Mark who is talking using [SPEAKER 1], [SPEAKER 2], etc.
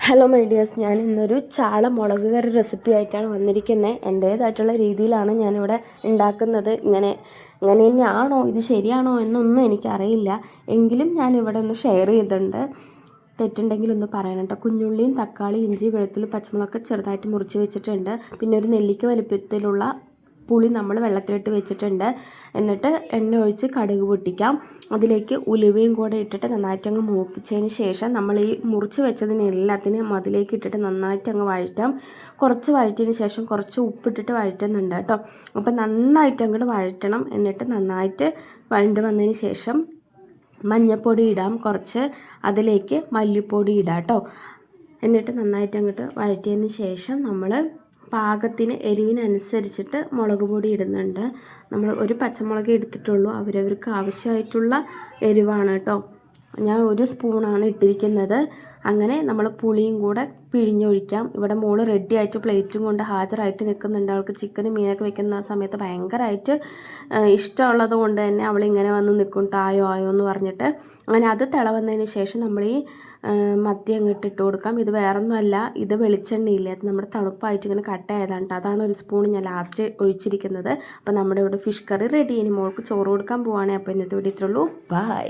[SPEAKER 1] Hello my dears, ഞാൻ ഇന്നൊരു ചാള മുളക് കറി റെസിപ്പി ആയിട്ടാണ് വന്നിരിക്കുന്നത്. എൻ്റേതായിട്ടുള്ള രീതിയിലാണ് ഞാനിവിടെ ഉണ്ടാക്കുന്നത്. ഇങ്ങനെ തന്നെയാണോ, ഇത് ശരിയാണോ എന്നൊന്നും എനിക്കറിയില്ല. എങ്കിലും ഞാനിവിടെ ഒന്ന് ഷെയർ ചെയ്തിട്ടുണ്ട്. തെറ്റുണ്ടെങ്കിൽ ഒന്ന് പറയണം കേട്ടോ. കുഞ്ഞുള്ളിയും തക്കാളി, ഇഞ്ചി, വെളുത്തുള്ളി, പച്ചമുളകൊക്കെ ചെറുതായിട്ട് മുറിച്ച് വെച്ചിട്ടുണ്ട്. പിന്നെ ഒരു നെല്ലിക്ക വലിപ്പത്തിലുള്ള പുളി നമ്മൾ വെള്ളത്തിലിട്ട് വെച്ചിട്ടുണ്ട്. എന്നിട്ട് എണ്ണ ഒഴിച്ച് കടുക് പൊട്ടിക്കാം. അതിലേക്ക് ഉലുവയും കൂടെ ഇട്ടിട്ട് നന്നായിട്ട് അങ്ങ് മൂപ്പിച്ചതിന് ശേഷം നമ്മൾ ഈ മുറിച്ച് വെച്ചതിനെല്ലാത്തിനും അതിലേക്ക് ഇട്ടിട്ട് നന്നായിട്ട് അങ്ങ് വഴറ്റാം. കുറച്ച് വഴറ്റിയതിന് ശേഷം കുറച്ച് ഉപ്പിട്ടിട്ട് വഴറ്റുന്നുണ്ട് കേട്ടോ. അപ്പോൾ നന്നായിട്ട് അങ്ങോട്ട് വഴറ്റണം. എന്നിട്ട് നന്നായിട്ട് വഴണ്ട് വന്നതിന് ശേഷം മഞ്ഞൾപ്പൊടി ഇടാം കുറച്ച്, അതിലേക്ക് മല്ലിപ്പൊടി ഇടാം കേട്ടോ. എന്നിട്ട് നന്നായിട്ട് അങ്ങോട്ട് വഴറ്റിയതിന് ശേഷം നമ്മൾ പാകത്തിന് എരിവിനനുസരിച്ചിട്ട് മുളക് പൊടി ഇടുന്നുണ്ട്. നമ്മൾ ഒരു പച്ചമുളക് എടുത്തിട്ടുള്ളൂ, അവരവർക്ക് ആവശ്യമായിട്ടുള്ള എരിവാണ് കേട്ടോ. ഞാൻ ഒരു സ്പൂണാണ് ഇട്ടിരിക്കുന്നത്. അങ്ങനെ നമ്മൾ പുളിയും കൂടെ പിഴിഞ്ഞൊഴിക്കാം. ഇവിടെ മോള് റെഡി ആയിട്ട് പ്ലേറ്റും കൊണ്ട് ഹാജരായിട്ട് നിൽക്കുന്നുണ്ട്. അവൾക്ക് ചിക്കനും മീനൊക്കെ വെക്കുന്ന സമയത്ത് ഭയങ്കരമായിട്ട് ഇഷ്ടമുള്ളത് കൊണ്ട് തന്നെ അവളിങ്ങനെ വന്ന് നിൽക്കും, ആയോ ആയോ എന്ന് പറഞ്ഞിട്ട്. അങ്ങനെ അത് തിളവന്നതിന് ശേഷം നമ്മൾ ഈ മത്തി അങ്ങോട്ട് ഇട്ട് കൊടുക്കാം. ഇത് വേറൊന്നുമല്ല, ഇത് വെളിച്ചെണ്ണയില്ലേ, അത് നമ്മുടെ തണുപ്പായിട്ട് ഇങ്ങനെ കട്ടയായതാണ് കേട്ടോ. അതാണ് ഒരു സ്പൂൺ ഞാൻ ലാസ്റ്റ് ഒഴിച്ചിരിക്കുന്നത്. അപ്പോൾ നമ്മുടെ ഇവിടെ ഫിഷ് കറി റെഡി. ഇനി മോൾക്ക് ചോറ് കൊടുക്കാൻ പോവുകയാണെങ്കിൽ അപ്പോൾ ഇന്നത്തെ വീഡിയോ ഇത്രയുള്ളൂ. ബൈ.